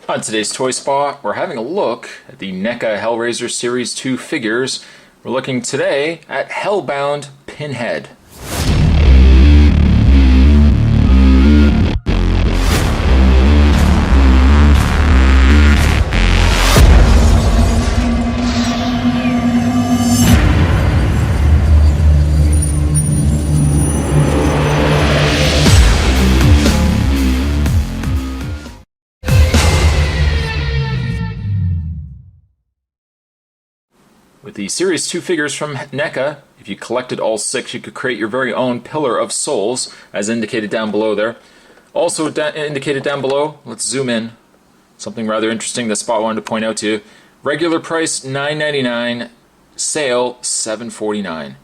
On today's Toy Spot, we're having a look at the Neca Hellraiser Series 2 figures. We're looking today at Hellbound Pinhead. With the Series 2 figures from NECA, if you collected all 6, you could create your very own Pillar of Souls, as indicated down below there. Also indicated down below, let's zoom in, something rather interesting that Spot wanted to point out to you. Regular price $9.99, sale $7.49.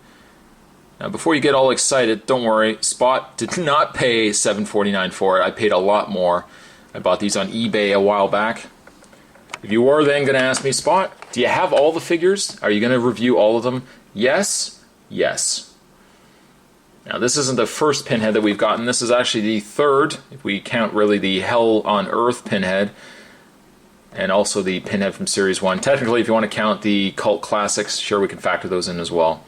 Now before you get all excited, don't worry, Spot did not pay $7.49 for it. I paid a lot more. I bought these on eBay a while back. If you were then going to ask me, Spot, do you have all the figures? Are you going to review all of them? Yes. Yes. Now this isn't the first Pinhead that we've gotten. This is actually the third, if we count really the Hell on Earth Pinhead, and also the Pinhead from Series 1. Technically, if you want to count the cult classics, sure, we can factor those in as well.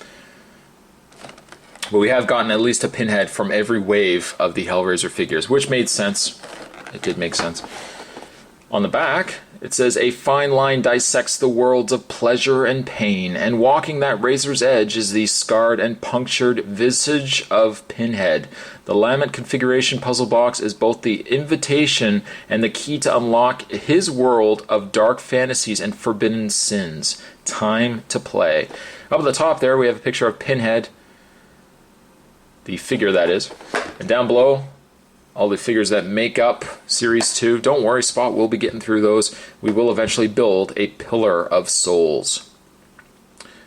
But we have gotten at least a Pinhead from every wave of the Hellraiser figures, which made sense. It did make sense. On the back, it says, "A fine line dissects the worlds of pleasure and pain, and walking that razor's edge is the scarred and punctured visage of Pinhead. The Lament configuration puzzle box is both the invitation and the key to unlock his world of dark fantasies and forbidden sins. Time to play." Up at the top there, we have a picture of Pinhead, the figure that is, and down below, all the figures that make up Series 2. Don't worry, Spot will be getting through those. We will eventually build a Pillar of Souls.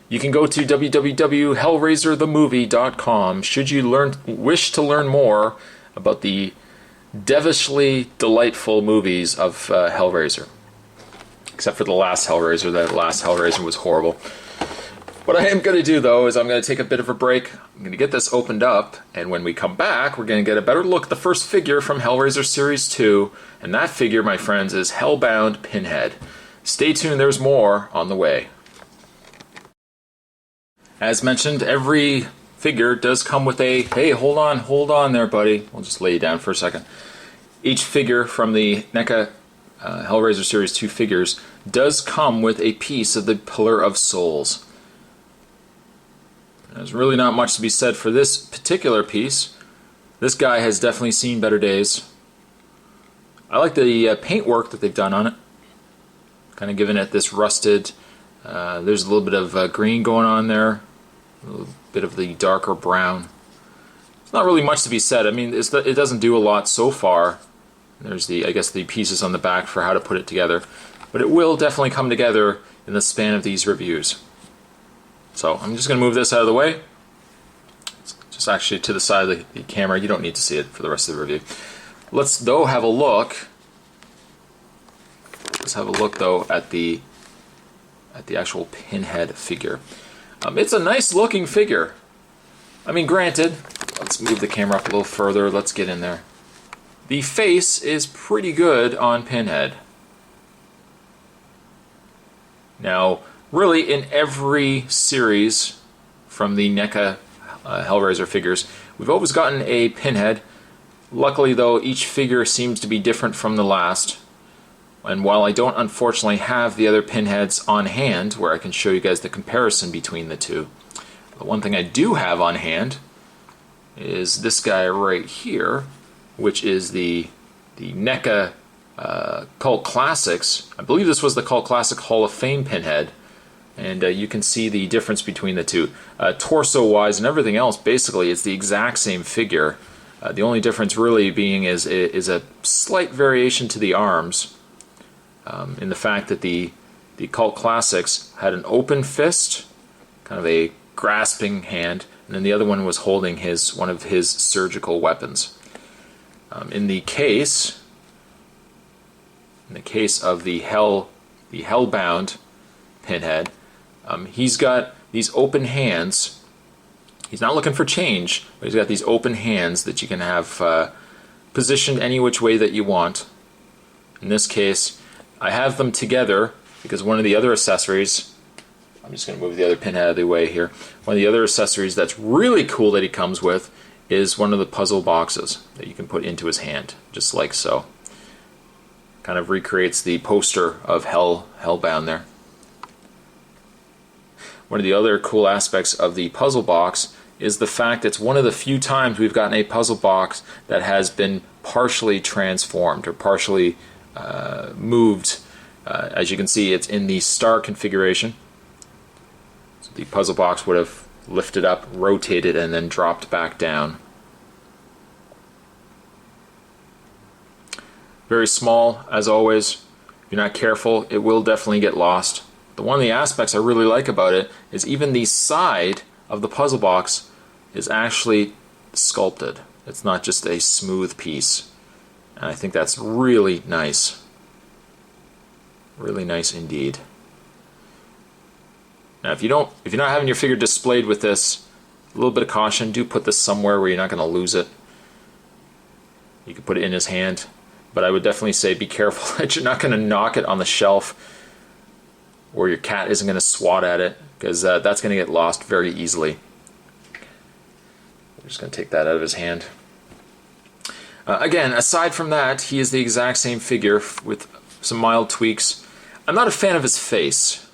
You can go to www.hellraiserthemovie.com should you wish to learn more about the devilishly delightful movies of Hellraiser. Except for the last Hellraiser. That last Hellraiser was horrible. What I am going to do, though, is I'm going to take a bit of a break. I'm going to get this opened up, and when we come back, we're going to get a better look at the first figure from Hellraiser Series 2, and that figure, my friends, is Hellbound Pinhead. Stay tuned, there's more on the way. As mentioned, every figure does come with a, hey, hold on there, buddy. We'll just lay you down for a second. Each figure from the NECA Hellraiser Series 2 figures does come with a piece of the Pillar of Souls. There's really not much to be said for this particular piece. This guy has definitely seen better days. I like the paintwork that they've done on it. Kind of giving it this rusted, there's a little bit of green going on there. A little bit of the darker brown. It's not really much to be said. I mean, it doesn't do a lot so far. There's I guess the pieces on the back for how to put it together. But it will definitely come together in the span of these reviews. So I'm just going to move this out of the way. It's just actually to the side of the camera. You don't need to see it for the rest of the review. Let's though have a look. Let's have a look though at the actual Pinhead figure. It's a nice looking figure. I mean, granted, let's move the camera up a little further. Let's get in there. The face is pretty good on Pinhead. Now, really, in every series from the NECA Hellraiser figures, we've always gotten a Pinhead. Luckily, though, each figure seems to be different from the last. And while I don't unfortunately have the other Pinheads on hand, where I can show you guys the comparison between the two, the one thing I do have on hand is this guy right here, which is the NECA Cult Classics. I believe this was the Cult Classic Hall of Fame Pinhead. And you can see the difference between the two. Torso-wise and everything else, basically, it's the exact same figure. The only difference really being is a slight variation to the arms, in the fact that the Cult Classics had an open fist, kind of a grasping hand, and then the other one was holding one of his surgical weapons. In the case of the Hellbound Pinhead, he's got these open hands. He's not looking for change, but he's got these open hands that you can have positioned any which way that you want. In this case, I have them together because one of the other accessories, I'm just going to move the other pin out of the way here, one of the other accessories that's really cool that he comes with is one of the puzzle boxes that you can put into his hand, just like so. Kind of recreates the poster of Hellbound there. One of the other cool aspects of the puzzle box is the fact it's one of the few times we've gotten a puzzle box that has been partially transformed or partially moved. As you can see, it's in the star configuration. So the puzzle box would have lifted up, rotated, and then dropped back down. Very small, as always. If you're not careful, it will definitely get lost. One of the aspects I really like about it is even the side of the puzzle box is actually sculpted. It's not just a smooth piece. And I think that's really nice. Really nice indeed. Now if you're not having your figure displayed with this, a little bit of caution, do put this somewhere where you're not going to lose it. You can put it in his hand, but I would definitely say be careful that you're not going to knock it on the shelf or your cat isn't going to swat at it, because that's going to get lost very easily. I'm just going to take that out of his hand. Again, aside from that, he is the exact same figure with some mild tweaks. I'm not a fan of his face.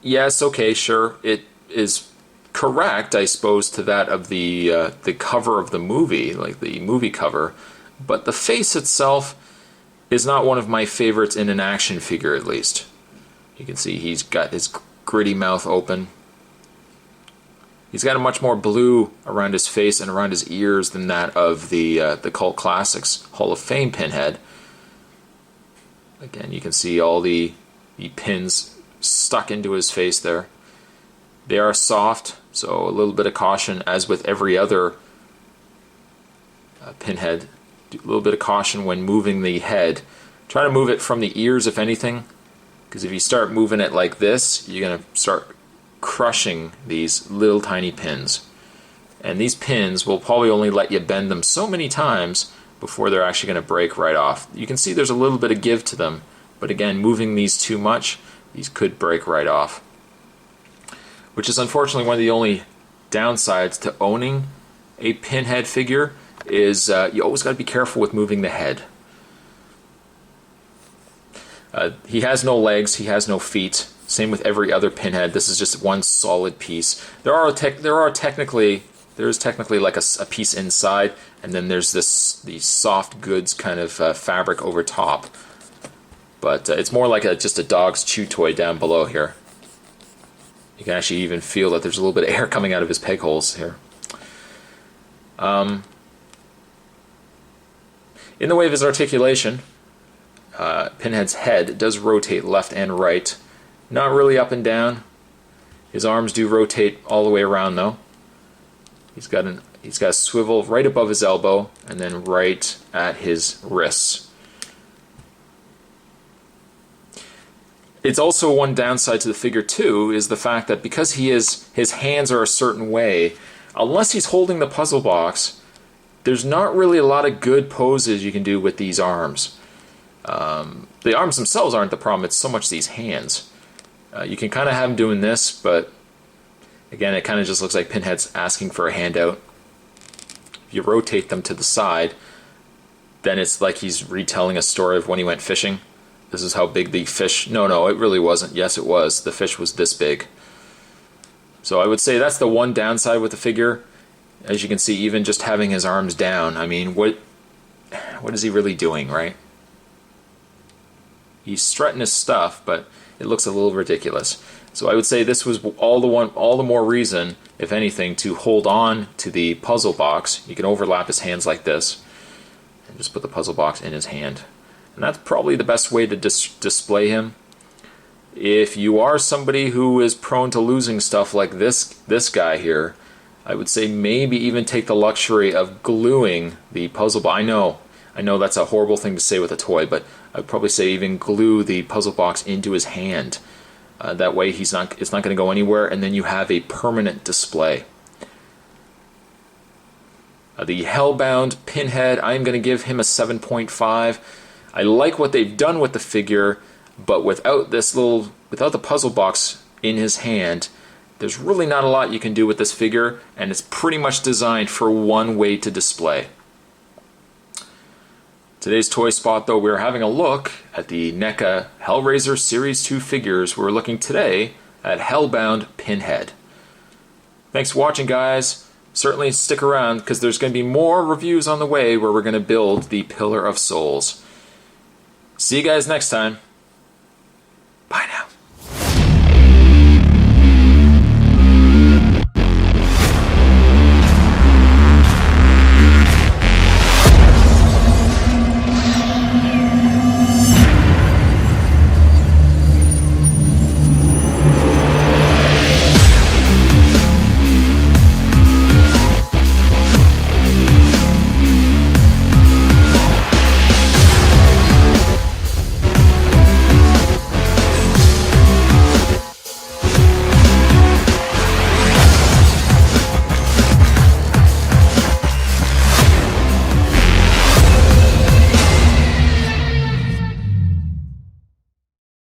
Yes, okay, sure, it is correct, I suppose, to that of the cover of the movie, like the movie cover, but the face itself is not one of my favorites in an action figure, at least. You can see he's got his gritty mouth open. He's got a much more blue around his face and around his ears than that of the Cult Classics Hall of Fame Pinhead. Again, you can see all the pins stuck into his face there. They are soft, so a little bit of caution, as with every other Pinhead. A little bit of caution when moving the head. Try to move it from the ears, if anything, because if you start moving it like this, you're going to start crushing these little tiny pins. And these pins will probably only let you bend them so many times before they're actually going to break right off. You can see there's a little bit of give to them, but again, moving these too much, these could break right off. Which is unfortunately one of the only downsides to owning a Pinhead figure, is you always got to be careful with moving the head. He has no legs, he has no feet. Same with every other Pinhead. This is just one solid piece. There is technically like a piece inside, and then there's the soft goods kind of fabric over top. But it's more like just a dog's chew toy down below here. You can actually even feel that there's a little bit of air coming out of his peg holes here. In the way of his articulation, Pinhead's head does rotate left and right. Not really up and down. His arms do rotate all the way around though. He's got a swivel right above his elbow and then right at his wrists. It's also one downside to the figure too, is the fact that because his hands are a certain way, unless he's holding the puzzle box, there's not really a lot of good poses you can do with these arms. The arms themselves aren't the problem, it's so much these hands. You can kind of have him doing this, but again, it kind of just looks like Pinhead's asking for a handout. If you rotate them to the side, then it's like he's retelling a story of when he went fishing. This is how big the fish... No, it really wasn't. Yes, it was. The fish was this big. So I would say that's the one downside with the figure. As you can see, even just having his arms down, I mean, what is he really doing, right? He's strutting his stuff, but it looks a little ridiculous. So I would say this was all the more reason, if anything, to hold on to the puzzle box. You can overlap his hands like this, and just put the puzzle box in his hand. And that's probably the best way to display him. If you are somebody who is prone to losing stuff like this guy here, I would say maybe even take the luxury of gluing the puzzle box. I know that's a horrible thing to say with a toy, but I'd probably say even glue the puzzle box into his hand. That way it's not going to go anywhere, and then you have a permanent display. The Hellbound Pinhead, I'm going to give him a 7.5. I like what they've done with the figure, but without the puzzle box in his hand, there's really not a lot you can do with this figure, and it's pretty much designed for one way to display. Today's Toy Spot, though, we're having a look at the NECA Hellraiser Series 2 figures. We're looking today at Hellbound Pinhead. Thanks for watching, guys. Certainly stick around, because there's going to be more reviews on the way where we're going to build the Pillar of Souls. See you guys next time.